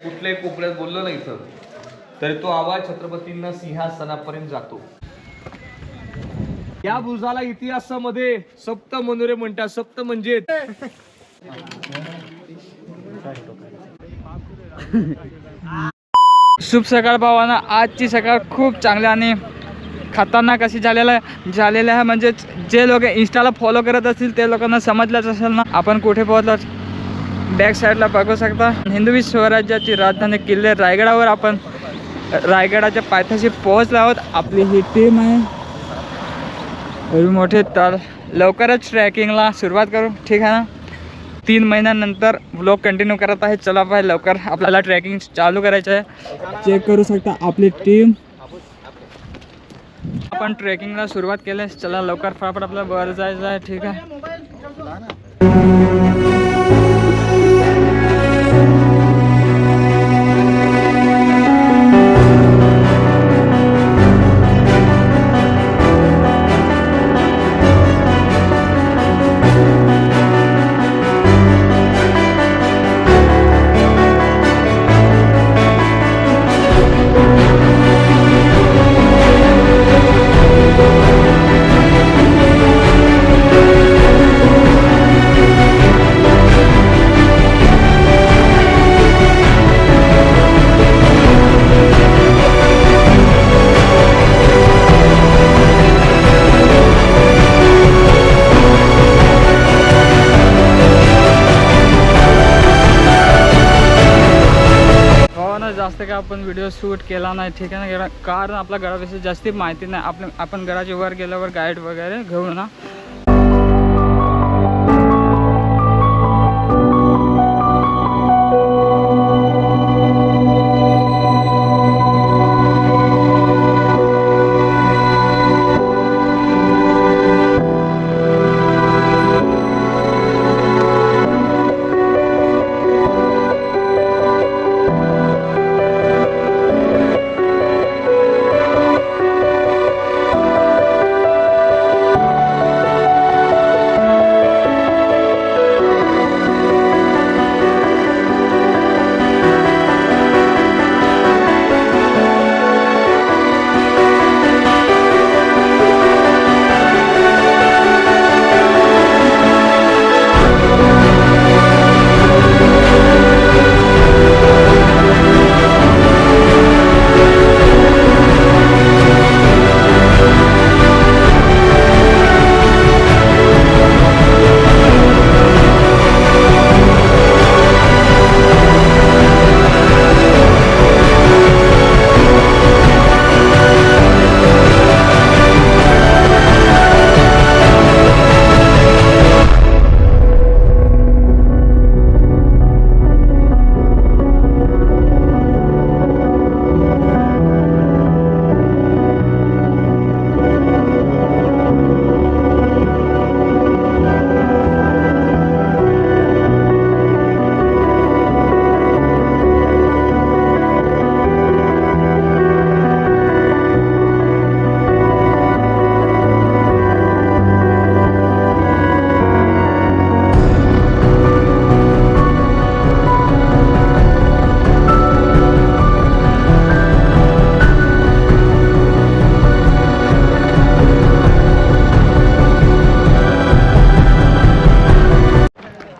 कुठल्याही कोपऱ्यात बोललो ना इथं तरी तो आवाज छत्रपतींना सिंहासनापर्यंत जातो. या बुरुजाला इतिहासामध्ये सप्त मनोरे म्हणतात. सप्त म्हणजे शुभ सकाळ भावांनो. आजची सकाळ खूप चांगली आणि खतरनाक अशी झालेलं आहे. म्हणजे जे लोक इंस्टाला फॉलो करत असतील ते लोकांना समजलंच असेल ना आपण कुठे पोहोचलो. बॅक साईडला बघू शकता हिंदवी स्वराज्याची राजधानी किल्ले रायगडावर आपण रायगडाच्या पायथ्याशी पोहोचलो आहोत. आपली ही टीम आहे एवढी मोठी. तर लवकरच ट्रॅकिंगला सुरुवात करू, ठीक आहे ना. 3 महिन्यानंतर व्लॉग कंटिन्यू करत आहे. चला पाहिजे लवकर आपल्याला ट्रॅकिंग चालू करायचं आहे. चेक करू शकता आपली टीम. आपण ट्रेकिंगला सुरुवात केली. चला लवकर फटाफट आपल्याला वर जायचं आहे, ठीक आहे. जास्त काय आपण व्हिडिओ शूट केला नाही, ठीक आहे ना. कारण आपल्या घराविषयी जास्ती माहिती नाही. आपण घराच्या वर गेल्यावर गाईड वगैरे घेऊ ना.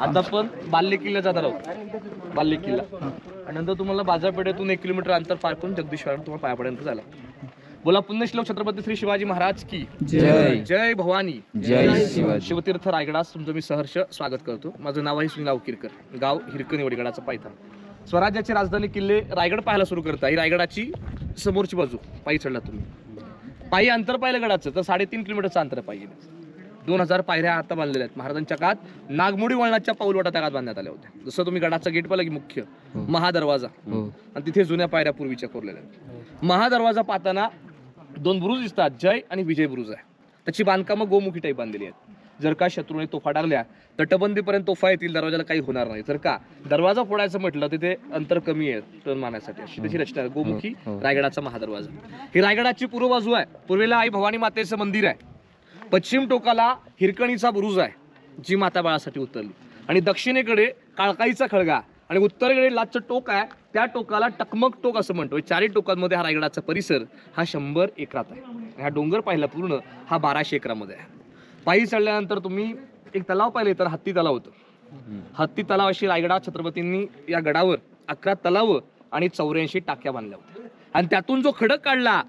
आता आपण बाल्य किल्ला जाणार आहोत. बाल्य किल्ला आणि नंतर तुम्हाला बाजारपेठेतून 1 किलोमीटर अंतर पार करून जगदीश्वर तुम्हाला पायापर्यंत झाला. बोला पुण्यश्लोक छत्रपती श्री शिवाजी महाराज की जय. जय भवानी. जय शिवाजी. शिवतीर्थ रायगडास तुमचं मी सहर्ष स्वागत करतो. माझं नाव आहे सुनील अवकिरकर, गाव हिरकणी वडगडाचा पायथा. स्वराज्याची राजधानी किल्ले रायगड पाहायला सुरू करता. ही रायगडाची समोरची बाजू. पायी चढला तुम्ही. पायी अंतर पाहिलं गडाचं तर 3.5 किलोमीटरचं अंतर पाहिजे. 2000 पायऱ्या आता बांधलेल्या आहेत. महाराजांच्या काळात नागमोडी वळणाच्या पाऊलवाटा त्या काळात बांधण्यात आल्या होत्या. जसं तुम्ही गडाचा गेट पाहिला की मुख्य महादरवाजा आणि तिथे जुन्या पायऱ्या पूर्वीच्या कोरलेल्या आहेत. महादरवाजा पाहताना 2 बुरुज दिसतात, जय आणि विजय बुरुज आहे. त्याची बांधकामं गोमुखी टाईप बांधलेली आहेत. जर का शत्रूने तोफा टाकल्या तटबंदीपर्यंत तोफा येतील, दरवाजाला काही होणार नाही. जर का दरवाजा फोडायचं म्हटलं तिथे अंतर कमी आहे टर्न मारण्यासाठी, अशी त्याची रचना आहे. गोमुखी रायगडाचा महादरवाजा. ही रायगडाची पूर्व बाजू आहे. पूर्वेला आई भवानी मातेचं मंदिर आहे. पश्चिम टोकाला हिरकणीचा बुरुज आहे जी माता बाळासाठी उतरली, आणि दक्षिणेकडे काळकाईचा खळगा आणि उत्तरेकडे लाचचं टोक आहे, त्या टोकाला टकमक टोक असं म्हणतो. चारही टोकांमध्ये हा रायगडाचा परिसर हा 100 एकरात आहे. हा डोंगर पाहिला पूर्ण हा 1200 एकरामध्ये आहे. पायी चढल्यानंतर तुम्ही एक तलाव पाहिले तर हत्ती तलाव होतं. हत्ती तलाव अशी रायगडा छत्रपतींनी या गडावर 11 तलाव आणि 84 टाक्या बांधल्या होत्या. आणि त्यातून जो खडक काढला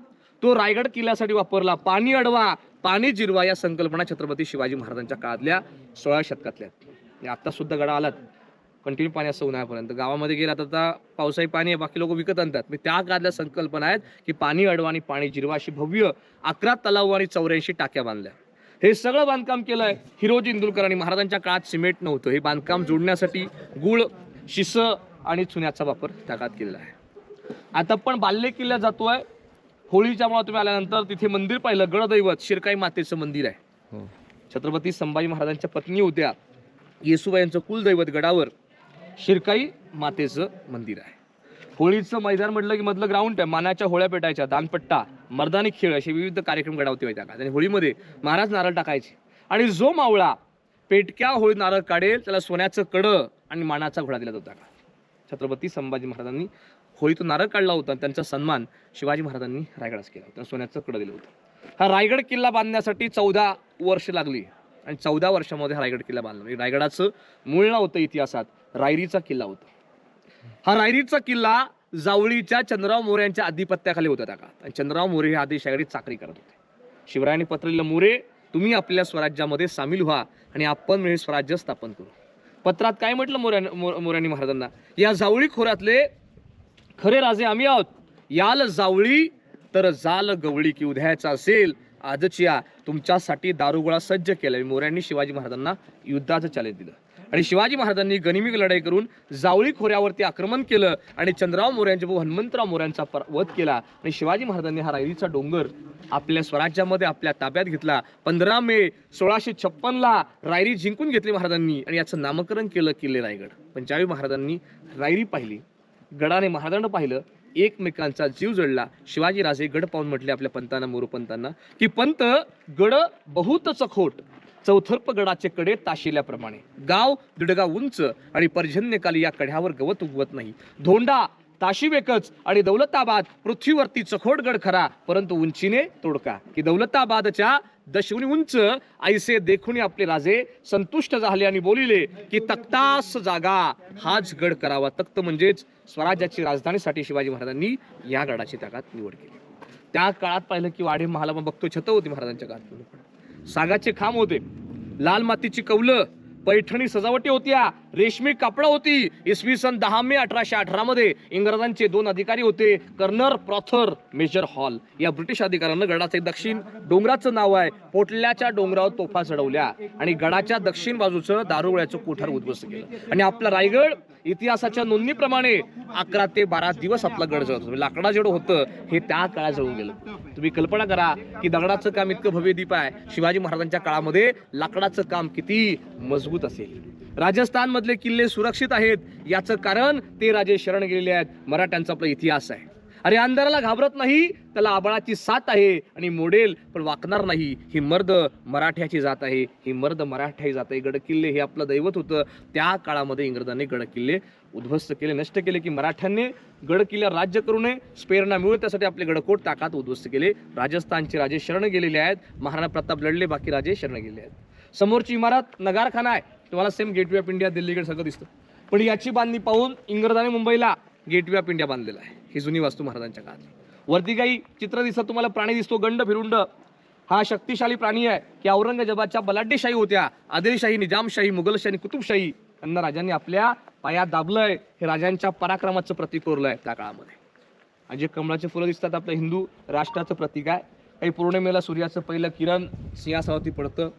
तो रायगड किल्ल्यासाठी वापरला. पाणी अडवा पाणी जिरवा या संकल्पना छत्रपती शिवाजी महाराजांच्या काळातल्या 16 शतकातल्या. आता सुद्धा गडा आलात कंटिन्यू पाणी असं उन्हाळ्यापर्यंत. गावामध्ये गेला तर पावसाळी पाणी आहे, बाकी लोक विकत आणतात. त्या काळातल्या संकल्पना आहेत की पाणी अडवा आणि पाणी जिरवा अशी भव्य 11 तलाव आणि 84 टाक्या बांधल्या. हे सगळं बांधकाम केलंय हिरोजी इंदुरकरांनी. महाराजांच्या काळात सिमेंट नव्हतं. हे बांधकाम जोडण्यासाठी गुळ, शिस आणि चुन्याचा वापर त्या काळात केलेला आहे. आता पण बाल्ले किल्ल्यात जातोय. होळीच्या मुळे तुम्ही आल्यानंतर तिथे मंदिर पाहिलं, गडदैवत शिरकाई मातेचं मंदिर आहे. छत्रपती संभाजी महाराजांच्या पत्नी होत्या येसुबाईंचं कुलदैवत गडावर शिरकाई मातेचं मंदिर आहे. होळीचं मैदान म्हटलं की मधलं ग्राउंड आहे. मानाच्या होळ्या पेटायच्या, दानपट्टा, मर्दानी खेळ असे विविध कार्यक्रम गडावरती व्हायचे त्या काळात. आणि होळीमध्ये महाराज नारळ टाकायचे आणि जो मावळा पेटक्या होळी नारळ काढेल त्याला सोन्याचं कडं आणि मानाचा घोडा दिला जातो. छत्रपती संभाजी महाराजांनी होळीतून नारळ काढला होता. त्यांचा सन्मान शिवाजी महाराजांनी रायगडास केला होता. सोन्याचं कडं दिलं होतं. हा रायगड किल्ला बांधण्यासाठी 14 वर्ष लागली आणि 14 वर्षामध्ये हा रायगड किल्ला बांधला. रायगडाचं मूळ नाव होतं इतिहासात रायरीचा किल्ला होता. हा रायरीचा किल्ला जावळीच्या चंद्रराव मोरे यांच्या आधिपत्याखाली होता त्या काळात. आणि चंद्रराव मोरे हे आदेशाकडे चाकरी करत होते. शिवरायांनी पत्र लिहिलं, मोरे तुम्ही आपल्या स्वराज्यामध्ये सामील व्हा आणि आपण मिळून स्वराज्य स्थापन करू. पत्रात काय म्हटलं मोऱ्यांनी महाराजांना, या जावळी खोऱ्यातले खरे राजे आम्ही आहोत. याल जावळी तर जाल गवळी, की उद्याचा असेल आजच्या तुमच्यासाठी दारुगोळा सज्ज केला. मोऱ्यांनी शिवाजी महाराजांना युद्धाचं चॅलेंज दिलं आणि शिवाजी महाराजांनी गनिमी लढाई करून जावळी खोऱ्यावरती आक्रमण केलं आणि चंद्रराव मोऱ्यांचे भाऊ हनुमंतराव मोऱ्यांचा वध केला. आणि शिवाजी महाराजांनी हा रायरीचा डोंगर आपल्या स्वराज्यामध्ये आपल्या ताब्यात घेतला. 15 मे 1656 रायरी जिंकून घेतली महाराजांनी आणि याचं नामकरण केलं किल्ले रायगड. पण ज्यावेळी महाराजांनी रायरी पाहिली, गडाने महाराजांना पाहिलं, एकमेकांचा जीव जडला. शिवाजी राजे गड पाहून म्हटले आपल्या पंतांना, मोरोपंतांना, की पंत गड बहुत चखोट, चौथर्प गडाचे कडे ताशिल्याप्रमाणे, गाव दीडगाव उंच आणि पर्जन्यकाली या कड्यावर गवत उगवत नाही. धोंडा ताशिवेकच आणि दौलताबाद पृथ्वीवरती चखोट गड खरा, परंतु उंचीने तोडका, की दौलताबादच्या दशगुणी उंच ऐसे देखुनी आपले राजे संतुष्ट झाले आणि बोलिले की तख्तास जागा हाच गड करावा. तख्त म्हणजेच स्वराज्याची राजधानीसाठी शिवाजी महाराजांनी या गडाची ताकद निवड केली. त्या काळात पाहिलं की वाडे महालामा बघतो छत होती महाराजांच्या काळात. सागाचे खांब होते, लाल मातीची कौलं, पैठणी सजावटी होत्या, रेशमी कापड होती. इसवी सन 10 मे 1818 मध्ये इंग्रजांचे 2 अधिकारी होते, कर्नल प्रॉथर, मेजर हॉल. या ब्रिटिश अधिकाऱ्यांना गडाचे दक्षिण डोंगराचं नाव आहे, पोटल्याच्या डोंगरावर तोफा चढवल्या आणि गडाच्या दक्षिण बाजूचं दारुगोळ्याचं कोठार उद्ध्वस्त केलं. आणि आपला रायगड इतिहासाच्या नोंदणीप्रमाणे 11 ते 12 दिवस आपला गड जळत होता. लाकडा जेवढं होतं हे त्या काळात जळून गेलं. तुम्ही कल्पना करा की दगडाचं काम इतकं भव्य दीप आहे. शिवाजी महाराजांच्या काळामध्ये लाकडाचं काम किती मजबूत असेल. राजस्थान मधले किल्ले सुरक्षित आहेत याचं कारण ते राजे शरण गेलेले आहेत. मराठ्यांचा आपला इतिहास आहे. अरे अंधाराला घाबरत नाही, त्याला आबाळाची साथ आहे आणि मोडेल पण वाकणार नाही. ही मर्द मराठ्याची जात आहे, ही मर्द मराठ्याची जात आहे. गड किल्ले हे आपलं दैवत होतं. त्या काळामध्ये इंग्रजांनी गड किल्ले उद्ध्वस्त केले, नष्ट केले, की मराठ्यांनी गड किल्ल्यावर राज्य करू नये, प्रेरणा मिळू, त्यासाठी आपले गडकोट ताकात उद्ध्वस्त केले. राजस्थानचे राजे शरण गेलेले आहेत. महाराणा प्रताप लढले, बाकी राजे शरण गेले आहेत. समोरची इमारत नगारखाना आहे, तुम्हाला same gateway of India Delhi gate सगळं दिसतं. पण याची बांधणी पाहून इंग्रजांनी मुंबईला गेटवे ऑफ इंडिया बांधलेला आहे. ही जुनी वास्तू महाराजांच्या काळात. वरती काही चित्र दिसतं तुम्हाला, प्राणी दिसतो गंड फिरुंड. हा शक्तिशाली प्राणी आहे की औरंगजेबाच्या बलाढ्यशाही होत्या, आदिलशाही, निजामशाही, मुघलशाही, कुतुबशाही यांना राजांनी आपल्या पायात दाबलंय. हे राजांच्या पराक्रमाचं प्रतीक कोरलंय त्या काळामध्ये. आणि जे कमळाचे फुलं दिसतात आपल्या हिंदू राष्ट्राचं प्रतीक आहे. काही पौर्णिमेला सूर्याचं पहिलं किरण सिंहासनावरती पडतं.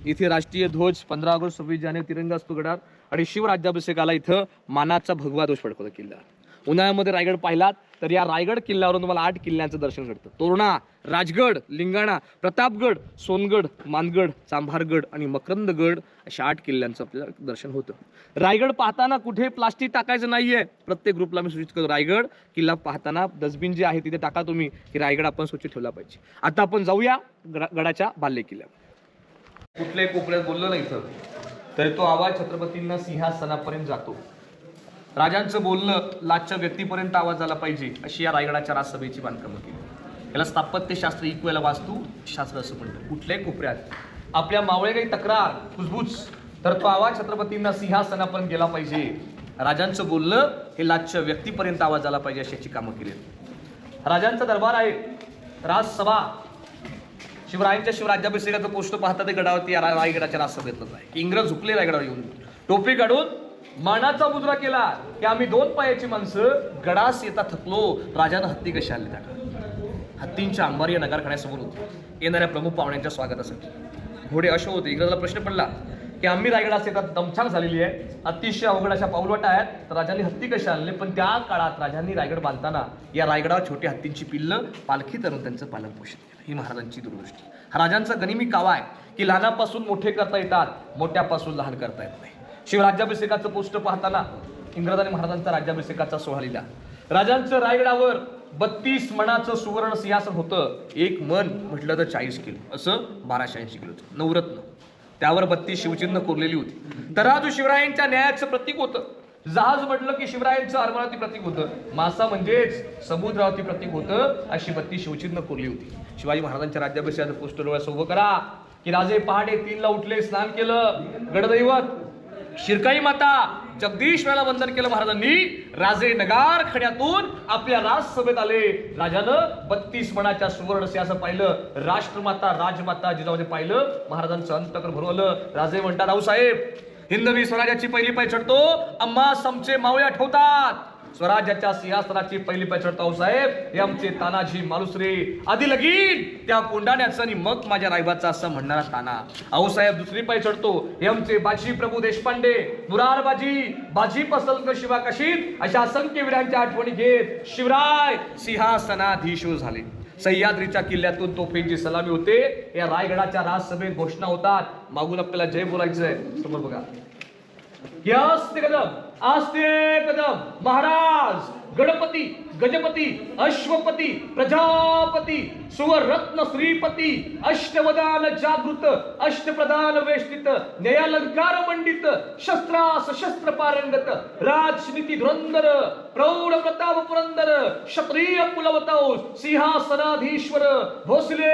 इथे राष्ट्रीय ध्वज 15 ऑगस्ट 26 जानेवारी तिरंगा असतो गडावर. आणि शिवराज्याभिषेकाला इथं मानाचा भगवा ध्वज फडकवतो किल्ल्यावर. उन्हाळ्यामध्ये रायगड पाहिलात तर या रायगड किल्ल्यावरून तुम्हाला 8 किल्ल्यांचं दर्शन घडतं. तोरणा, राजगड, लिंगाणा, प्रतापगड, सोनगड, मानगड, चांभारगड आणि मकरंदगड अशा 8 किल्ल्यांचं आपल्याला दर्शन होतं. रायगड पाहताना कुठे प्लास्टिक टाकायचं नाहीये. प्रत्येक ग्रुपला मी सूचित करतो, रायगड किल्ला पाहताना डस्टबिन जे आहे तिथे टाका तुम्ही, की रायगड आपण स्वच्छ ठेवला पाहिजे. आता आपण जाऊया गडाच्या बाल्ले किल्ल्यावर. कुठल्याही कोपऱ्यात बोललो ना इथं तरी तो आवाज छत्रपतींना सिंहासनापर्यंत जातो. राजांचं बोलणं लाचच्या व्यक्तीपर्यंत आवाज झाला पाहिजे अशी या रायगडाच्या राजसभेची बांधकामं केली. याला स्थापत्यशास्त्र इक्वेला वास्तुशास्त्र असं म्हणतं. कुठल्याही कोपऱ्यात आपल्या मावळे काही तक्रार कुजबूज तर तो आवाज छत्रपतींना सिंहासनापर्यंत गेला पाहिजे. राजांचं बोलणं हे लाचच्या व्यक्तीपर्यंत आवाज झाला पाहिजे अशी याची कामं केली. राजांचा दरबार आहे, राजसभा. शिवरायांच्या शिवराज्याभिषेकाचं पोस्ट पाहता ते गडावरती रायगडाच्या राजसभेतलंच आहे की इंग्रज झुकले रायगडावर येऊन टोपी काढून मानाचा मुजरा केला की आम्ही 2 पायाची माणसं गडास येता थकलो. राजानं हत्ती कशी आणली त्या हत्तींच्या अंबारी या नगारखान्यासमोर होती येणाऱ्या प्रमुख पाहुण्यांच्या स्वागतासाठी. घोडे अश्व होते. इंग्रजाला प्रश्न पडला की आम्ही रायगडास येतात दमछाक झालेली आहे, अतिशय अवघड अशा पाऊलवाटा आहेत, तर राजांनी हत्ती कशा आणले. पण त्या काळात राजांनी रायगड बांधताना या रायगडावर छोटी हत्तींची पिल्लं पालखी तरून त्यांचं पालन पोषण केलं. ही महाराजांची दूरदृष्टी. हा राजांचा गनिमी कावा आहे की लहानापासून मोठे करता येतात, मोठ्यापासून लहान करता येत नाही. शिवराज्याभिषेकाचं पोस्ट पाहताना इंग्रजांनी महाराजांचा राज्याभिषेकाचा सोहळा लिहिला. राजांचं रायगडावर 32 मणाचं सुवर्ण सिंहासन होतं. 1 मन म्हटलं तर 40 किलो असं 1280 किलोचं नवरत्न. त्यावर 32 शिवचिन्ह कोरलेली होती. तराजू शिवरायांच्या न्यायाचं प्रतीक होतं. जहाज म्हटलं की शिवरायांचं आरमारावती प्रतीक होतं. मासा म्हणजेच समुद्रावती प्रतीक होतं. अशी 32 शिवचिन्ह कोरली होती. शिवाजी महाराजांच्या राज्याभिषेकाचं पोस्टर डोळ्यास उभं करा की राजे पहाटे 3ला उठले, स्नान केलं, गडदैवत शिरकाई माता जगदीश्वराला वंदन केलं महाराजांनी. राजे नगार खड्यातून आपल्या राजसभेत आले. राजानं 32 मणाच्या सुवर्ण सिंहासन पाहिलं. राष्ट्रमाता राजमाता जिजाऊने पाहिलं. महाराजांचं अंतकर भरवलं. राजे म्हणतात, रावसाहेब हिंदवी स्वराज्याची पहिली पाय चढतो, आम्हास आमचे मावळे आठवतात. स्वराज्याच्या सिंहासनाची पहिली पाय चढतो साहेब, हे आमचे तानाजी मालुसरे. आधी लगीन त्या कोंडाण्याचं आणि मग माझ्या रायबाचा असं म्हणणारा ताना. आऊसाहेब दुसरी पाय चढतो, हे आमचे बाजी प्रभू देशपांडे, मुरारबाजी, बाजी पसलकर, शिवा कशीत अशा असंख्य वीरांच्या आठवणी घेत शिवराय सिंहासनाधीश झाले. सह्याद्रीच्या किल्ल्यातून तोफेंची सलामी होते. या रायगडाच्या राजसभेत घोषणा होतात. मागून आपल्याला जय बोलायचंय. समोर बघा, आस्ते कदम, आस्ते कदम, महाराज गणपती, गजपती, अश्वपती, प्रजापती, सुवरत्न श्रीपती, अष्टवदान जागृत, अष्टप्रधान वेष्टित, न्यायालंकार मंडित, शस्त्रास शस्त्र पारंगत, राजनीती धुरंधर, प्रौढ प्रताप पुरंदर, क्षत्रिय कुलवतौ, सिंहासनाधीश्वर, भोसले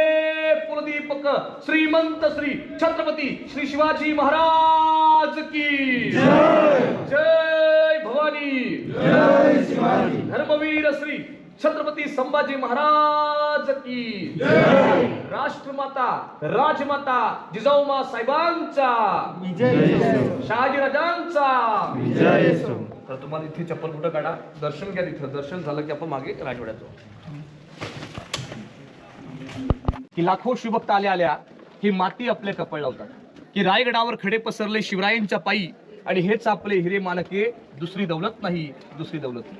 कुलदीपक, श्रीमंत श्री छत्रपती श्री शिवाजी महाराज की जय भवानी, जय शिवाजी. धर्मवीर श्री छत्रपती संभाजी महाराज की जय. राष्ट्रमाता राजमाता जिजाऊमा साहेबांचा विजय, शहाजी राजांचा विजय. तर तुम्हाला इथे चप्पल कुठं काढा, दर्शन घ्या. तिथं दर्शन झालं की आपण मागे राजवाड्यात जाऊ. की लाखो शिवभक्त आल्या ही माती आपले कपळ लावतात. की रायगडावर खडे पसरले शिवरायांच्या पायी आणि हेच आपले हिरे मानके. दुसरी दौलत नाही, दुसरी दौलत नाही.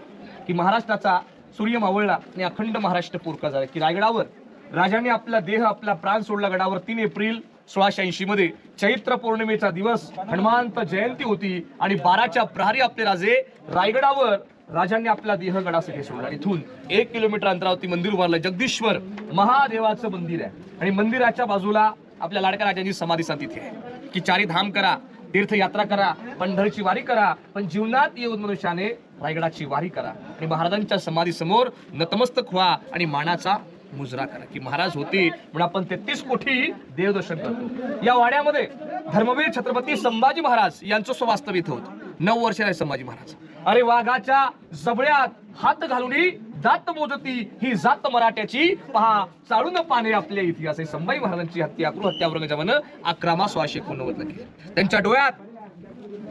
की महाराष्ट्राचा सूर्य मावळला आणि अखंड महाराष्ट्र पोरका झाला. की रायगडावर राजाने आपला देह, आपला प्राण सोडला. गडावर 3 एप्रिल 1680 मध्ये चैत्र पौर्णिमेचा दिवस, हनुमंत जयंती होती आणि 12च्या प्रहरी आपले राजे रायगडावर राजांनी आपला देह गडासाठी सोडला. इथून 1 किलोमीटर अंतरावरती मंदिर उभारलं. जगदीश्वर महादेवाचं मंदिर आहे आणि मंदिराच्या बाजूला आपल्या लाडक्या राजांची समाधी तिथे आहे. की 4 धाम करा, तीर्थयात्रा करा, पंढरीची वारी करा, पण जीवनात येऊन मनुष्याने रायगडाची वारी करा आणि महाराजांच्या समाधी समोर नतमस्तक व्हा आणि मानाचा मुजरा करा. की महाराज होते म्हणून आपण 33 कोटी देवदर्शन करतो. या वाड्यामध्ये धर्मवीर छत्रपती संभाजी महाराज यांचं स्ववास्तव इथं होतं. 9 वर्षाचे संभाजी महाराज. अरे वाघाच्या जबड्यात हात घालून जात मोजती ही जात मराठ्याची, पहा चालून पाने आपल्या इतिहास. संभाजी महाराजांची हत्या हत्या औरंगजेबानं 11/1689 केली. त्यांच्या डोळ्यात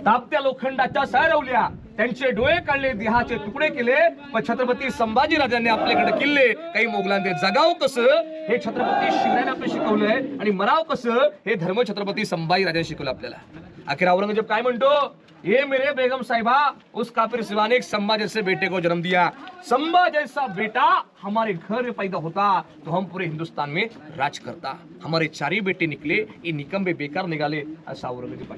तापत्या लोखंडाच्या सारवल्या, त्यांचे डोळे काढले, देहाचे तुकडे केले. पण छत्रपती संभाजी राजांनी आपल्याकडे किल्ले काही मोगलांचे जगाव कसं हे छत्रपती शिवरायांनी आपल्याला शिकवलंय आणि मराव कसं हे धर्म छत्रपती संभाजी राजांनी शिकवलं आपल्याला. अखेर औरंगजेब काय म्हणतो, ये मेरे बेगम साहिबा उस काफिर सिवा ने एक संभा जैसे बेटे को जन्म दिया. संभा जैसा बेटा हमारे घर में पैदा होता तो हम पूरे हिंदुस्तान में राज करता. हमारे 4 बेटे निकले, ये निकंबे बेकार निघाले असा औरंगजेब.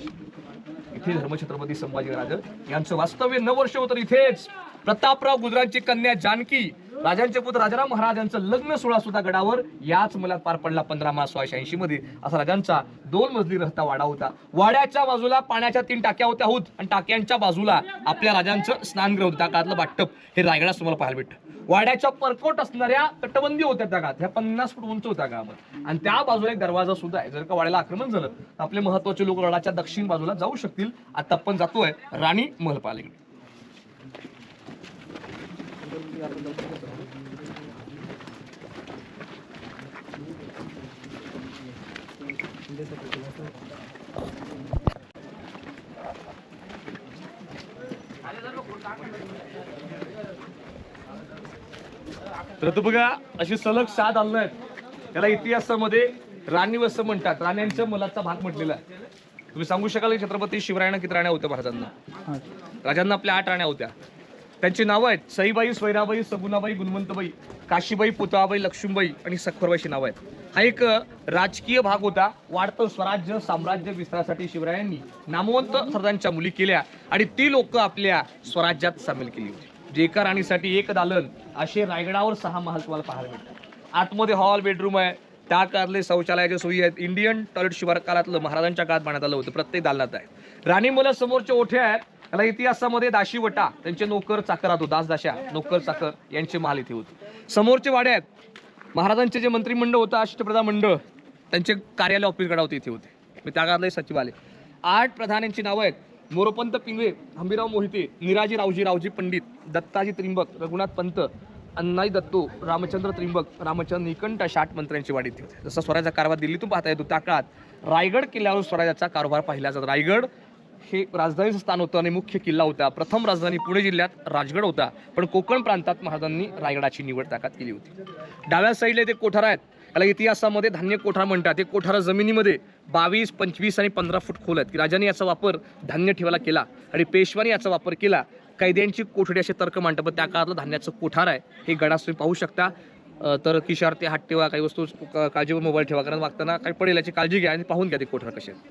इथे धर्मछत्रपती संभाजी राज यांचं वास्तव्य 9 वर्ष होतं. इथेच प्रतापराव गुजरांची कन्या जानकी राजांचे पुत्र राजाराम महाराजांचं लग्न सोहळा सुद्धा गडावर याच मुलात पार पडला 15 मार्च 1680 मध्ये. असा राजांचा 2 मजली रहता वाडा होता. वाड्याच्या बाजूला पाण्याच्या 3 टाक्या होत्या होत आणि टाक्यांच्या बाजूला आपल्या राजांचं स्नानगृह होतं. त्या काळातलं बाटप हे रायगडात तुम्हाला पाहायला भेटतं. वाड्याच्या परकोट असणाऱ्या तटबंदी होत्या त्या काळात, ह्या 50 फूट उंच होत्या गावामध्ये आणि त्या बाजूला एक दरवाजा सुद्धा आहे. जर का वाड्याला आक्रमण झालं तर आपले महत्वाचे लोक गडाच्या दक्षिण बाजूला जाऊ शकतील. आता आपण जातोय राणी महल पाहायला. तर बघा अशी सलग 7 दालनं आहेत. त्याला इतिहासामध्ये राणी वस्स म्हणतात. राण्यांच्या मलाचा भाग म्हटलेला आहे. तुम्ही सांगू शकाल की छत्रपती शिवरायांना किती राण्या होत्या महाराजांना? राजांना आपल्या 8 राण्या होत्या. त्यांची नावं आहेत सईबाई, स्वैराबाई, सगुणाबाई, गुणवंतबाई, काशीबाई, पुतळाबाई, लक्ष्मीबाई आणि सखरबाईची नावं आहेत. हा एक राजकीय भाग होता. वाढतं स्वराज्य साम्राज्य विस्तारासाठी शिवरायांनी नामवंत सरदारांच्या मुली केल्या आणि ती लोक आपल्या स्वराज्यात सामील केली होती. जे एका राणीसाठी 1 दालन असे रायगडावर 6 महाल तुम्हाला पाहायला मिळतात. आतमध्ये हॉल बेडरूम आहे. त्या काळातले शौचालयाच्या सोयी आहेत. इंडियन टॉयलेट शिवार काळातलं महाराजांच्या काळात बांधण्यात आलं होतं. प्रत्येक दालनात आहे. राणी मला समोरचे ओठे आहेत. त्याला इतिहासामध्ये दाशीवटा त्यांचे नोकर चाकर होतो. दासदाशा नोकर चाकर यांचे महाल इथे होते. समोरचे वाडे आहेत. महाराजांचे जे मंत्रिमंडळ होतं अष्टप्रधान मंडळ त्यांचे कार्यालय ऑफिस गडा होते इथे होते. मी त्या काळातले सचिवालय. 8 प्रधान यांची नावं आहेत मोरोपंत पिंगळे, हंबीराव मोहिते, निराजी रावजी पंडित, दत्ताजी त्रिंबक, रघुनाथ पंत, अण्णाई दत्तो, रामचंद्र त्रिंबक, रामचंद्र निकंठ अशा 8 मंत्र्यांची वाडी इथे होती. जसा स्वराज्याचा कारभार दिल्लीतून पाहता येतो त्या काळात रायगड किल्ल्यावर स्वराज्याचा कारभार पाहिला जातो. रायगड हे राजधानीचं स्थान होतं आणि मुख्य किल्ला होता. प्रथम राजधानी पुणे जिल्ह्यात राजगड होता, पण कोकण प्रांतात महाराजांनी रायगडाची निवड त्या काळात केली होती. डाव्या साईडला ते कोठार आहेत. याला इतिहासामध्ये धान्य कोठार म्हणतात. हे कोठार जमिनीमध्ये 22, 25 आणि 15 फूट खोल आहेत की राजाने याचा वापर धान्य ठेवायला केला आणि पेशवाने याचा वापर केला. कैद्यांची कोठडी असे तर्क मांडतात. पण त्या काळातलं धान्याचं कोठार आहे. हे गडात तुम्ही पाहू शकता. तर किशार ते हात ठेवा, काही वस्तू काळजीवर मोबाईल ठेवा, कारण वागताना काही पडेल याची काळजी घ्या आणि पाहून घ्या ते कोठार कसे आहेत.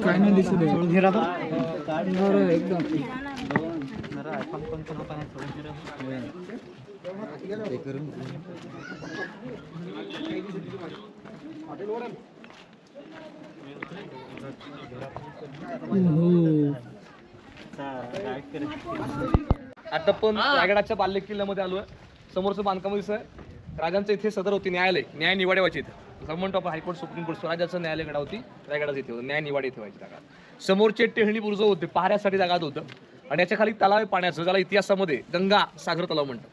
काय नाही दिसत एकदम आता पण रायगडाच्या बाल्य किल्ल्यामध्ये आलोय. समोरचं बांधकाम दिसतंय. राजांचं इथे सदर होती न्यायालय, न्याय निवाडे व्हायचे इथे. असं म्हणतो आपण हायकोर्ट सुप्रीम कोर्ट स्वराज्याचं न्यायालय गडा होती रायगडाच इथे होतं. न्याय निवाडे इथे व्हायची जागा. समोरचे टेहळणी बुर्ज होते, पहाऱ्यासाठी जागा होतं आणि याच्या खाली तलाव आहे पाण्याचं, ज्याला इतिहासामध्ये गंगा सागर तलाव म्हणतात.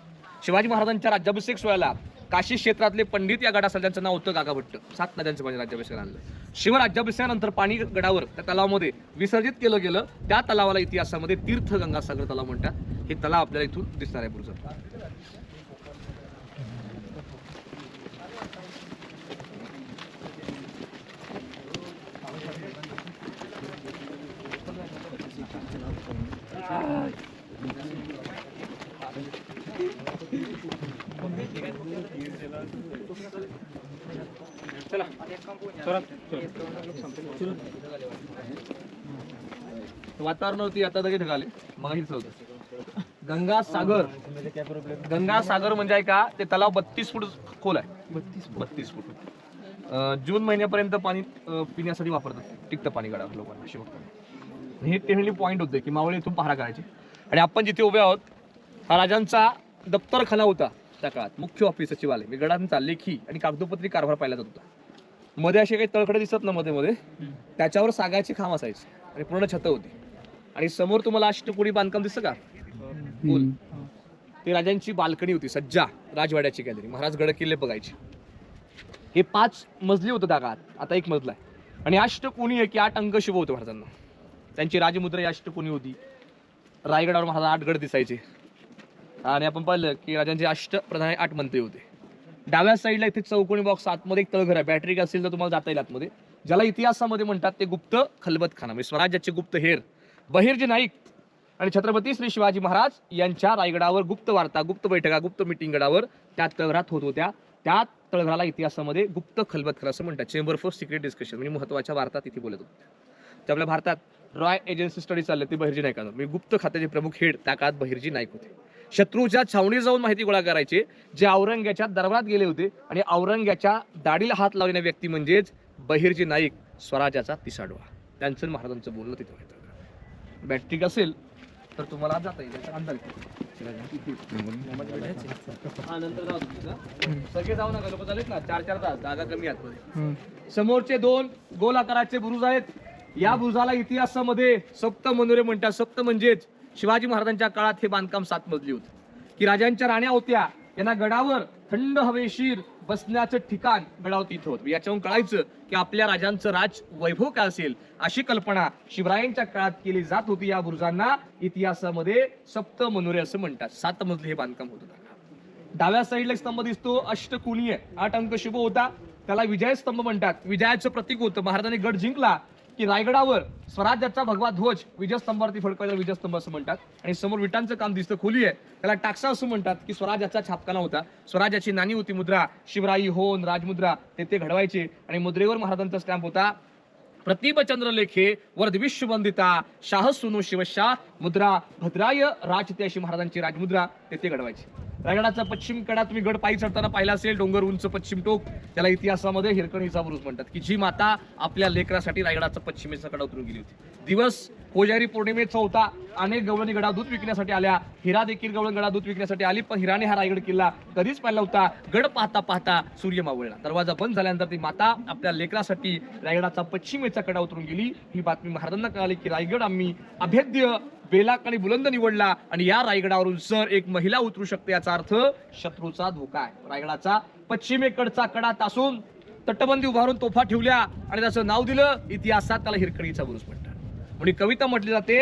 शिवाजी महाराजांच्या राज्याभिषेक सोहळ्याला काशी क्षेत्रातले पंडित या गडासाठी त्यांचं नाव होतं काका भट्ट. 7 नद्यांचं पाणी राज्याभिषेक आणलं. शिवराज्याभिषेकानंतर पाणी गडावर त्या तलावामध्ये विसर्जित केलं गेलं. त्या तलावाला इतिहासामध्ये तीर्थ गंगा सागर तलाव म्हणतात. हे तलाव आपल्याला इथून दिसणार आहे. बुर्ज वातावरणावरती आता तरी ढगाले मग हिच होतं. गंगासागर म्हणजे आहे का ते तलाव 32 फूट खोल आहे. 32 फूट. जून महिन्यापर्यंत पाणी पिण्यासाठी वापरतात. टिकतं पाणी गडावर लोकांना अशी बघतात. हे टेहळणी पॉईंट होते की मावळे इथून पहारा करायचे. आणि आपण जिथे उभे आहोत हा राजांचा दप्तरखाना होता त्या काळात. मुख्य ऑफिस सचिवालय. मी गडांचा लेखी आणि कागदोपत्री कारभार पाहिला जात होता. मध्ये असे काही तळखडे दिसत ना मध्ये त्याच्यावर सागाची खांब असायची आणि पूर्ण छत होती. आणि समोर तुम्हाला अष्टकोनी बांधकाम दिसतं का? ती राजांची बाल्कनी होती. सज्जा राजवाड्याची गॅलरी. महाराज गड किल्ले बघायचे. हे 5 मजली होतं त्या काळात. आता 1 मजला आहे. आणि अष्टकोनी आहे की 8 अंग शुभ होतं महाराजांना. त्यांची राजमुद्रा अष्टकोनी होती. रायगडावर महाराज 8 गड दिसायचे. आणि आपण पाहिलं की राजांचे अष्टप्रधान 8 मंत्री होते. डाव्या साईडला इथे चौकोनी बॉक्स आतमध्ये एक तळघर आहे. बॅटरी असेल तर तुम्हाला जाता येईल आतमध्ये. ज्याला इतिहासामध्ये म्हणतात ते गुप्त खलबतखाना म्हणजे स्वराज्याचे गुप्त हेर बहिर्जी नाईक आणि छत्रपती श्री शिवाजी महाराज यांच्या रायगडावर गुप्त वार्ता, गुप्त बैठका, गुप्त मिटिंग गडावर त्या तळघरात होत होत्या. त्यात तळघराला इतिहासामध्ये गुप्त खलबतकर असं म्हणतात. चेंबर फॉर सिक्रेट डिस्कशन, म्हणजे महत्त्वाच्या वार्ता तिथे बोलत होते. तर आपल्या भारतात रॉय एजन्सी स्टडी चालले ते बहिर्जी नाईकांवर, म्हणजे गुप्त खात्याचे प्रमुख हेड त्या काळात बहिर्जी नाईक होते. शत्रूच्या छावणी जाऊन माहिती गोळा करायचे, जे औरंग्याच्या दरबारात गेले होते, आणि औरंग्याच्या दाढीला हात लावलेल्या व्यक्ती म्हणजेच बहिर्जी नाईक, स्वराज्याचा तिसाडवा. त्यांचं महाराजांचं बोलणं तिथे व्हायचं. बॅटरी असेल तर तुम्हाला जाता येईल, त्याचा अंदाज सगळे जाऊ नका, लोक झालेत ना 4-4 तास, जागा कमी आतमध्ये. समोरचे 2 गोल आकाराचे बुरुज आहेत. या बुरुजाला इतिहासामध्ये सप्त मनोरे म्हणतात. सप्त म्हणजेच शिवाजी महाराजांच्या काळात हे बांधकाम 7 मजली होते, की राजांच्या राण्या होत्या, यांना गडावर थंड हवेशीर बसण्याचं ठिकाण गडावर इथं होतं. याच्यावरून कळायचं की आपल्या राजांचं राज वैभव काय असेल, अशी कल्पना शिवरायांच्या काळात केली जात होती. या बुरुजांना इतिहासामध्ये सप्त मनोरे असं म्हणतात. 7 मजली हे बांधकाम होतं. डाव्या साईडला स्तंभ दिसतो, अष्टकोनीय, 8 अंक शुभ होता. त्याला विजय स्तंभ म्हणतात. विजयाचं प्रतीक होतं. महाराजांनी गड जिंकला की रायगडावर स्वराज्याचा भगवा ध्वज विजयस्तंभावरती फडकवायला विजयस्तंभ असं म्हणतात. आणि समोर विटांचं काम दिसतं, खोली आहे, त्याला टाकसा असं म्हणतात, की स्वराज्याचा छापखाना होता. स्वराज्याची नाणी होती, मुद्रा, शिवराई, होन, राजमुद्रा ते घडवायचे. आणि मुद्रेवर महाराजांचा स्टॅम्प होता, प्रतिभ चंद्रलेखे वर्धविश्ववंदिता शाह सुनो शिवशाह मुद्रा भद्राय राजते, अशी महाराजांची राजमुद्रा ते घडवायची. रायगडाचा पश्चिम कडा तुम्ही गड पायी चढताना पाहिला असेल, डोंगर उंच पश्चिम टोक, त्याला इतिहासामध्ये हिरकणीचा बुरुज म्हणतात, की जी माता आपल्या लेकरासाठी रायगडाचा पश्चिमेचा कडा उतरून गेली होती. दिवस कोजारी पौर्णिमेचा होता. अनेक गवळणी गडा दूध विकण्यासाठी आल्या. हिरा देखील गवळण गडा दूध विकण्यासाठी आली, पण हिराने हा रायगड किल्ला कधीच पाहिला होता. गड पाहता पाहता सूर्य मावळला. दरवाजा बंद झाल्यानंतर ती माता आपल्या लेकरासाठी रायगडाचा पश्चिमेचा कडा उतरून गेली. ही बातमी महाराजांना कळाली, की रायगड आम्ही अभेद्य बेलाक आणि बुलंद निवडला, आणि या रायगडावरून सर एक महिला उतरू शकते, याचा अर्थ शत्रूचा धोका आहे. रायगडाचा पश्चिमेकडचा कडा तासून तटबंदी उभारून तोफा ठेवल्या, आणि त्याचं नाव दिलं इतिहासात त्याला हिरकणीचा बुरुज म्हणतात. आणि कविता म्हटली जाते,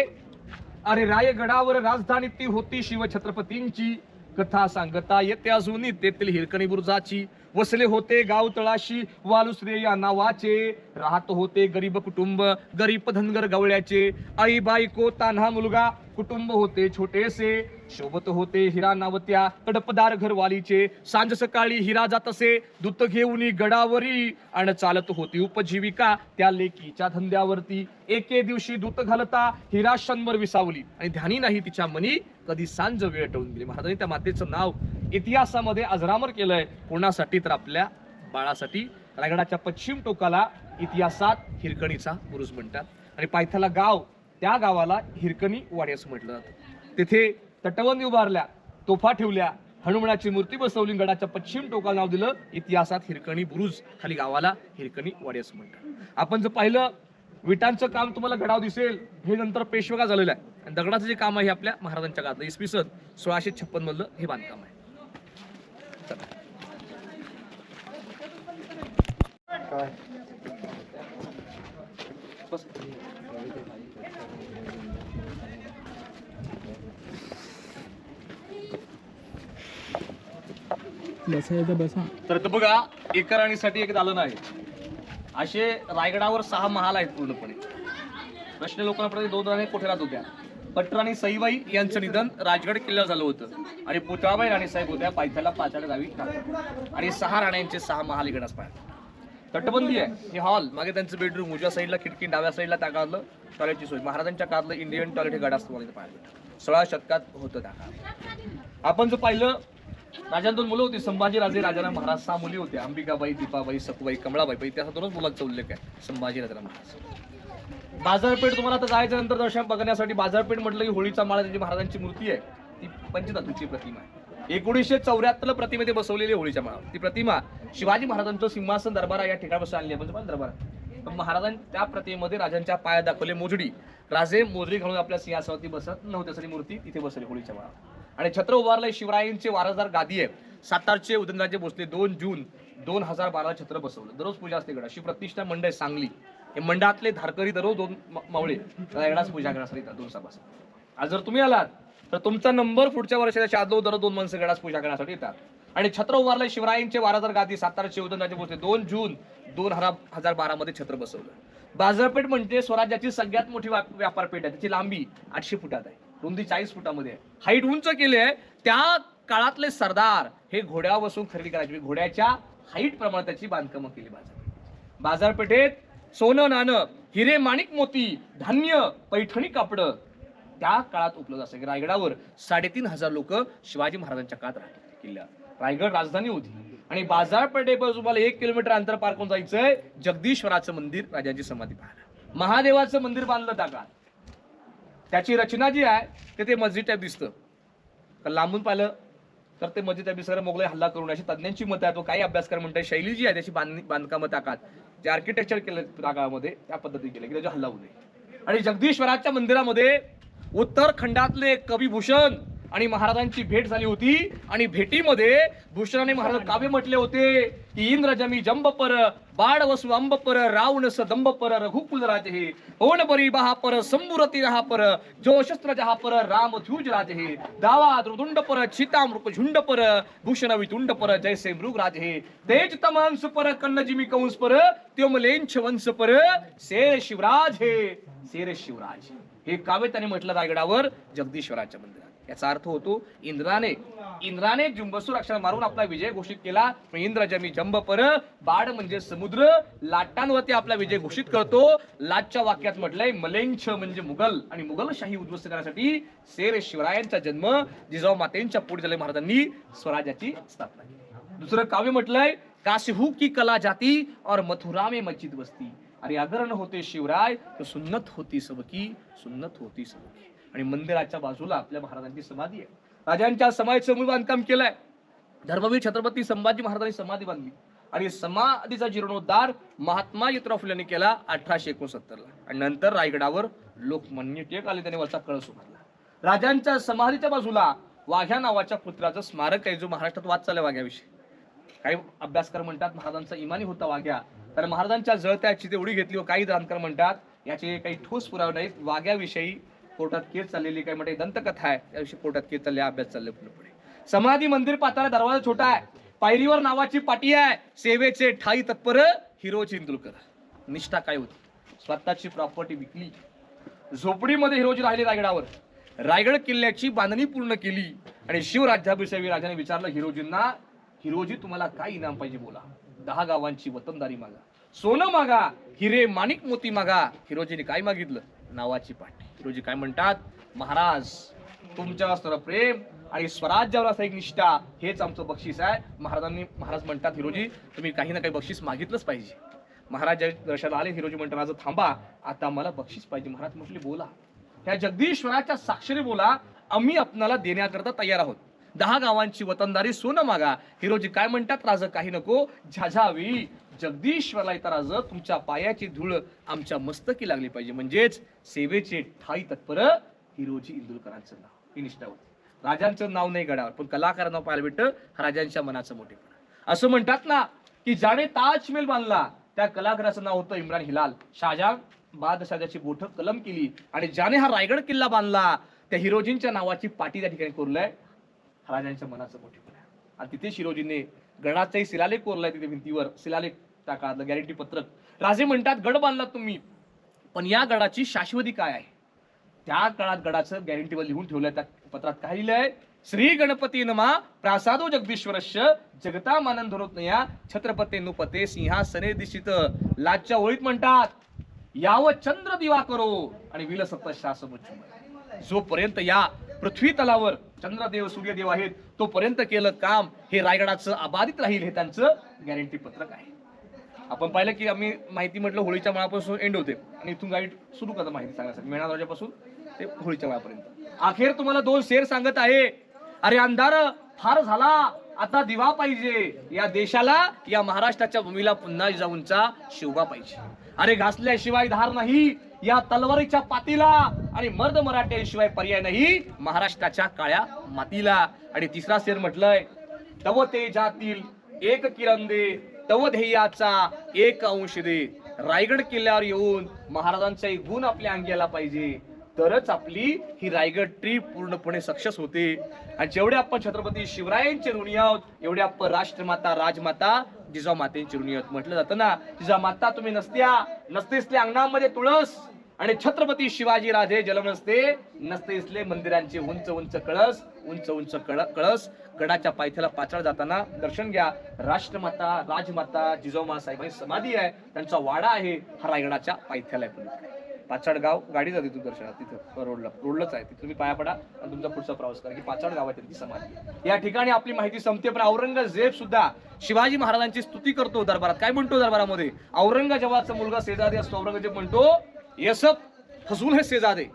अरे रायगडावर राजधानी ती होती शिवछत्रपतींची, कथा सांगता येते अजूनही तेथील हिरकणी बुरुजाची. वसले होते गाव तळाशी वालुसरे या नावाचे, राहत होते गरीब कुटुंब गरीब धनगर गवळ्याचे. आई बायको तान्हा मुलगा कुटुंब होते छोटेसे, शोभत होते हिरा नावत्या कडपदार घरवालीचे. सांज सकाळी हिरा जात असे दूत घेऊन गडावरी, आणि चालत होती उपजीविका त्या लेकीच्या धंद्यावरती. एके दिवशी दूत घालता हिरा शंभर विसावली, आणि ध्यानी नाही तिच्या मनी कधी सांज वेळ टळून गेली. महाराजांनी त्या मातेचं नाव इतिहासामध्ये अजरामर केलंय. कोणासाठी तर आपल्या बाळासाठी. रायगडाच्या पश्चिम टोकाला इतिहासात हिरकणीचा बुरुज म्हणतात. आणि पायथ्याला गाव, त्या गावाला हिरकणी वाडी असं म्हटलं जातं. तिथे तटबंदी उभारल्या, तोफा ठेवल्या, हनुमानाची मूर्ती बसवली, गडाच्या पश्चिम टोकाला नाव दिलं इतिहासात हिरकणी बुरुज. खाली गावाला हिरकणी वाडी असं म्हणतात. आपण जर पाहिलं, विटांचं काम तुम्हाला गडावर दिसेल, हे नंतर पेशवेगा झालेलं आहे. आणि दगडाचं जे काम आहे हे आपल्या महाराजांच्या काळातलं इसवी सन 1656 मधलं हे बांधकाम आहे. तर बघा, एका राणीसाठी एक दालन आहे. असे रायगडावर 6 महाल आहेत पूर्णपणे. प्रश्न लोकांना पडते 2 राणी कोठे राहत होत्या. पटराणी सईबाई यांचं निधन राजगड किल्ल्यावर झालं होतं, आणि पुतळाबाई राणीसाहेब होत्या पायथ्याला पाचाड गावी राहतात. आणि 6 राण्यांचे 6 महाल इकडंच पाहिजे. तटबंदी आहे, हे हॉल, मागे त्यांचं बेडरूम, उजव्या साईडला खिडकी, डाव्या साईडला त्या काळातलं टॉयलेटची सोय. महाराजांच्या काळातलं इंडियन टॉयलेट हे गडात तुम्हाला पाहिजे 16 शतकात होतं त्या काळात. आपण जर पाहिलं, राजांना 2 मुलं होती, संभाजीराजे राजाराम महाराज. 6 मुली होत्या, अंबिकाबाई, दीपाबाई, सखुबाई, कमळाबाई. इतिहासातूनच मुलांचा उल्लेख आहे संभाजी राजाराम महाराज. बाजारपेठ, तुम्हाला आता जायचं नंतर दर्शन बघण्यासाठी बाजारपेठ म्हटलं की होळीचा माळा, त्याची महाराजांची मूर्ती आहे, ती पंचधातूची प्रतिमा आहे. 1974 प्रतिमेमध्ये बसवलेली होळीच्या माळा. ती प्रतिमा शिवाजी महाराजांचं सिंहासन दरबार या ठिकाणी बसवून आणली आहे, दरबार. पण महाराजांनी त्या प्रतिमेमध्ये राजांच्या पाया दाखवले मोजडी. राजे मोजडी घालून आपल्या सिंहासनावरती बसत नव्हते, त्यासाठी मूर्ती तिथे बसवली होळीच्या माळा. आणि छत्र उभारलंय, शिवरायांचे वारसदार गादी आहे. सातारचे उदयनराजे भोसले 2 जून 2012 छत्र बसवलं. दररोज पूजा असते गड. अशी प्रतिष्ठा मंडळ आहे सांगली. हे मंडळातले धारकरी दररोज 2 मावळे गडाच पूजा करण्यासाठी येतात, 2 सभासद. आज जर तुम्ही आलात तर तुमचा नंबर पुढच्या वर्षाच्या आदलो दररोज 2 माणसं गडाच पूजा करण्यासाठी येतात. आणि छत्र उभारलंय, शिवरायांचे वारसदार गादी. सातारचे उदयनराजे भोसले 2 जून 2012 मध्ये छत्र बसवलं. बाजारपेठ म्हणजे स्वराज्याची सगळ्यात मोठी व्यापारपेठ आहे. त्याची लांबी 800 फुटात आहे, रुंदी 40 फुटामध्ये आहे, हाईट उंच केली आहे. त्या काळातले सरदार हे घोड्यावर बसून खरेदी करायचे. घोड्याच्या हाईट प्रमाणे त्याची बांधकामं केली बाजारपेठेत सोनं नाणं, हिरे माणिक मोती, धान्य, पैठणी कापड त्या काळात उपलब्ध असायचे. रायगडावर 3,500 लोक शिवाजी महाराजांच्या काळात राहत किल्ल्यावर. रायगड राजधानी होती आणि बाजारपेठेपासून तुम्हाला 1 किलोमीटर अंतर पार करून जायचंय जगदीश्वराचं मंदिर, राजाची समाधी पाहायला. महादेवाचं मंदिर बांधलं त्या काळात. त्याची रचना जी आहे ते मस्जिद टाईप दिसतं. लांबून पाहिलं तर ते मस्जिद टाईप दिसतं. मोगलाई हल्ला करून अशी तज्ञांची मतं आहे. तो काही अभ्यासकार म्हणतात शैली जी आहे त्याची बांधकामं त्या काळात जे आर्किटेक्चर केलं त्या काळामध्ये त्या पद्धतीने केलं की त्याचा हल्ला होऊ नये. आणि जगदीश्वराच्या मंदिरामध्ये उत्तरखंडातले कविभूषण आणि महाराजांची भेट झाली होती आणि भेटीमध्ये भूषणाने महाराज काव्य म्हटले होते की इंद्र जमी जंब पर, बाळ वसु अंब पर, रावण सदंब पर, रघुकुल राज हे, ओण परी बहा पर, संबुरती रहा पर, जो शस्त्र जहा पर, राम ध्युज राज हे, दावा द्रुदुंड पर, चितामृप झुंड पर, भूषण वितुंड पर, जैसे मृग राज हे, तेज तमांस पर, कन्न जिमी कंस पर, त्योमलेंछ वंश पर, शेर शिवराज हे, शेर शिवराज. हे काव्य त्याने म्हटलं रायगडावर जगदीश्वराच्या मंदिरात. याचा अर्थ होतो इंद्राने जुंबसूर अक्षर मारून आपला विजय घोषित केला. इंद्र जमी जंब पर, बाड म्हणजे समुद्र, लाटांवरती आपला विजय घोषित करतो. लाटच्या वाक्यात म्हटलंय मलेंछ म्हणजे मुघल आणि मुघलशाही उद्ध्वस्त करण्यासाठी शेर शिवरायांचा जन्म, जिजाऊ मातेंच्या पोटी झाले महाराजांनी स्वराज्याची स्थापना केली. दुसरं काव्य म्हटलंय काशिहू की कला जाती और मथुरा में मस्जिद बसती. अरे अगर न होते शिवराय तो सुन्नत होती सबकी, सुन्नत होती सबकी. आणि मंदिराच्या बाजूला आपल्या महाराजांची समाधी आहे. राजांच्या समाधीचं मूळ बांधकाम केलंय. धर्मवीर छत्रपती संभाजी महाराजांनी समाधी बांधली आणि समाधीचा जीर्णोद्धार महात्मा ज्योतिराव फुले यांनी केला 1869 ला. आणि नंतर रायगडावर लोकमान्य टिळक आले, त्याने वरचा कळस उभारला. राजांच्या समाधीच्या बाजूला वाघ्या नावाच्या पुत्राचं स्मारक आहे, जो महाराष्ट्रात वाद चालला वाघ्याविषयी. काही अभ्यासकार म्हणतात महाराजांचा इमानी होता वाघ्या, तर महाराजांच्या जळत्या चितेवडी घेतली. व काही जाणकार म्हणतात याचे काही ठोस पुरावे नाहीत. वाघ्याविषयी कोर्टात केस चाललेली, काही म्हणते दंतकथा आहे त्याविषयी कोर्टात केस चालले, अभ्यास चालले पुढे. समाधी मंदिर पाहताना दरवाजा छोटा आहे, पायरीवर नावाची पाटी आहे, सेवेचे ठाई तत्पर हिरोजी इंदुरकर. निष्ठा काय होती, स्वतःची प्रॉपर्टी विकली, झोपडीमध्ये हिरोजी राहिले रायगडावर, रायगड किल्ल्याची बांधणी पूर्ण केली आणि शिवराज्याभिषेकी राजाने विचारलं हिरोजींना, हिरोजी तुम्हाला काय इनाम पाहिजे बोला. 10 गावांची वतनदारी मागा, सोनं मागा, हिरे माणिक मोती मागा. हिरोजीने काय मागितलं, नावाची पाटी. हिरोजी काय म्हणतात, महाराज तुमच्यावर असणारं प्रेम आणि स्वराज्यावर असं एक निष्ठा हेच आमचं बक्षीस आहे. महाराज म्हणतात हिरोजी तुम्ही काही ना काही बक्षीस मागितलंच पाहिजे. महाराज दर्शनाला आले, हिरोजी म्हणतात माझं थांबा, आता मला बक्षीस पाहिजे. महाराज म्हटले बोला, त्या जगदीश्वराच्या साक्षीने बोला, आम्ही आपणाला देण्याकरता तयार आहोत. 10 गावांची वतनदारी, सोनं मागा. हिरोजी काय म्हणतात, राज काही नको, झाझावी जगदीश्वरला येता राज तुमच्या पायाची धूळ आमच्या मस्तकी लागली पाहिजे. म्हणजेच सेवेचे ठाई तत्पर हिरोजी इंदुरकरांचं नाव, ही निष्ठा होती. राजांचं नाव नाही गडावर, पण कलाकारांना नाव पाहायला भेटतं, हा राजांच्या मनाचं मोठेपणा. असं म्हणतात ना की ज्याने ताजमहल बांधला त्या कलाकाराचं नाव होतं इम्रान हिलाल. शाहजहान बादशाहाची बोट कलम केली आणि ज्याने हा रायगड किल्ला बांधला त्या हिरोजींच्या नावाची पाटी त्या ठिकाणी कोरलाय. राजांच्या मनाचं मोठेपणा. आणि तिथे हिरोजीने गडाचाही शिलालेख कोरलाय, तिथे भिंतीवर शिलालेख त्या काळातलं गॅरंटी पत्रक. राजे म्हणतात गड बांधला तुम्ही, पण या गडाची शाश्वती काय आहे. त्या काळात गडाचं गॅरंटीवर लिहून ठेवलंय. त्या पत्रात काय लिहिलंय, श्री गणपती नमा प्रासादो जगदीश्वरस्य जगता मानन धरोत्नया छत्रपती नुपते सिंहासने दिशित. लाजच्या ओळीत म्हणतात याव चंद्र दिवा करो आणि विलसत शासन. जोपर्यंत या पृथ्वी तलावर चंद्रदेव सूर्यदेव आहेत तोपर्यंत केलं काम हे रायगडाचं अबाधित राहील, हे त्यांचं गॅरंटी पत्रक आहे. आपण पाहिलं की आम्ही माहिती म्हटलं होळीच्या माळापासून एंड होते आणि इथून गाईड सुरू करतो माहिती सांगण्यासाठी मेणा दरवाजापासून ते होळीच्या माळापर्यंत. अखेर तुम्हाला 2 शेर सांगत आहे, अरे अंधार फार झाला, आता दिवा पाहिजे. या देशाला, या महाराष्ट्राच्या भूमीला पुन्हा जिजाऊंचा शिवबा पाहिजे. अरे घासल्याशिवाय धार नाही या तलवारीच्या पातीला आणि मर्द मराठ्यांशिवाय पर्याय नाही महाराष्ट्राच्या काळ्या मातीला. आणि तिसरा शेर म्हटलंय, तव ते जातील एक किरण दे, तव ध्येयाचा एक अंश दे. रायगड किल्ल्यावर येऊन महाराजांचा एक गुण आपल्या अंगी पाहिजे, तरच आपली ही रायगड ट्रीप पूर्णपणे सक्सेस होते. आणि जेवढे आपण छत्रपती शिवरायांचे ऋणी आहोत एवढे आपण राष्ट्रमाता राजमाता जिजाऊ मातेंची ऋणी आहोत. म्हटलं जातं ना, जिजाऊ माता तुम्ही नसते अंगणामध्ये तुळस आणि छत्रपती शिवाजी राजे जलम नसते इसले मंदिरांचे उंच उंच कळस. उंच उंच कळस, गडाच्या पायथ्याला पाचाड जाताना दर्शन घ्या. राष्ट्रमाता, राजमाता जिजाऊ साहेबांची समाधी आहे, त्यांचा वाडा आहे, हा रायगडाच्या पायथ्याला आहे. पाचाड गाव गाडी जाते तिथून दर्शनात, तिथं रोडलाच आहे, तिथं तुम्ही पाया पडा आणि तुमचा पुढचा प्रवास करा की पाचाड गावात त्यांची समाधी. या ठिकाणी आपली माहिती संपते, पण औरंगजेब सुद्धा शिवाजी महाराजांची स्तुती करतो दरबारात. काय म्हणतो दरबारामध्ये? औरंगजेबाचा मुलगा शेजारी असतो. औरंगजेब म्हणतो, ये सब फजूल है शेजादे,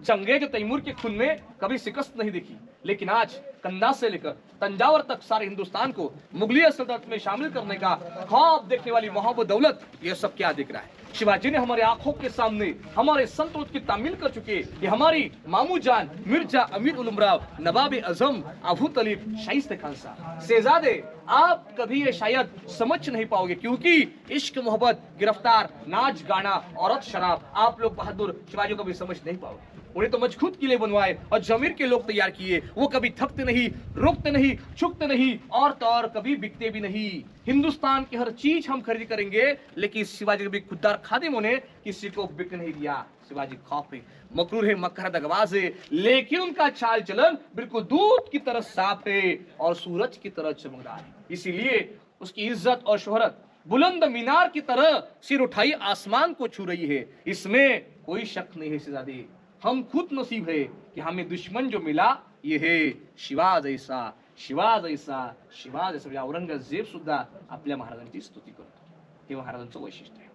जंगे जो तैमूर के खून में कभी शिकस्त नहीं देखी, लेकिन आज कंधा से लेकर तंजावर तक सारे हिंदुस्तान को मुगलिया सल्तनत में शामिल करने का ख्वाब देखने वाली मोहब्बत दौलत, ये सब क्या दिख रहा है? शिवाजी ने हमारे आंखों के सामने हमारे संतुलित की तामील कर चुके ये हमारी मामू जान मिर्जा अमीर उलमराव नवाब आजम अबू तलीब शाइस्ते खान साहब। शेहजादे, आप कभी ये शायद समझ नहीं पाओगे, क्योंकि इश्क मोहब्बत गिरफ्तार नाच गाना औरत शराब आप लोग बहादुर शिवाजी को भी समझ नहीं पाओगे। उन्हें तो मजबूत किले बनवाए और जमीर के लोग तैयार किए, वो कभी थकते नहीं, रुकते नहीं, झुकते नहीं और तो और कभी बिकते भी नहीं। हिंदुस्तान की हर चीज हम खरीद करेंगे, लेकिन शिवाजी कभी खुददार खादिम ने किसी को बिक नहीं दिया। शिवाजी खौफ है, मकरूर है, मकर दगबाज है, लेकिन उनका चाल चलन बिल्कुल दूध की तरह साफ है और सूरज की तरह चमकदार है। इसीलिए उसकी इज्जत और शोहरत बुलंद मीनार की तरह सिर उठाई आसमान को छू रही है, इसमें कोई शक नहीं है। शहजादे, हम खुद नसीब है कि हमें दुश्मन जो मिला ये है शिवा जैसा, शिवा जैसा, शिवा जैसा। म्हणजे औरंगजेब सुद्धा आपल्या महाराजांची स्तुती करतो, हे महाराजांचं वैशिष्ट्य आहे।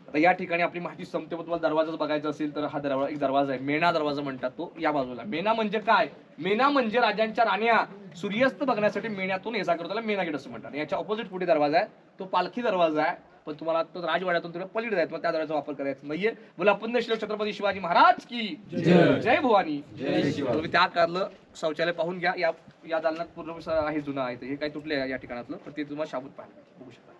आता या ठिकाणी आपली माहिती संपते, पण तुम्हाला दरवाजा बघायचा असेल तर हा एक दरवाजा आहे, मेणा दरवाजा म्हणतात तो, या बाजूला। मेणा म्हणजे काय? मेणा म्हणजे राजांच्या राण्या सूर्यास्त बघण्यासाठी मेण्यातून ये जा करतो, त्याला मेणा गेट असं म्हणतात। याच्या ऑपोजिट पुढे दरवाजा आहे, तो पालखी दरवाजा आहे, पण तुम्हाला तो राजवाड्यातून तुला पलीकडे जायचं, त्या दरवाजाचा वापर करायचा नाहीये। बोला पुण्यश्लोक छत्रपती शिवाजी महाराज की जय भवानी जय शिवाजी। तुम्ही त्या काढलं शौचालय पाहून घ्या, या दालनात पूर्ण आहे, जुनं आहे, हे काही तुटले या ठिकाणातलं, पण ते तुम्हाला शाबूत पाहायला बघू शकता।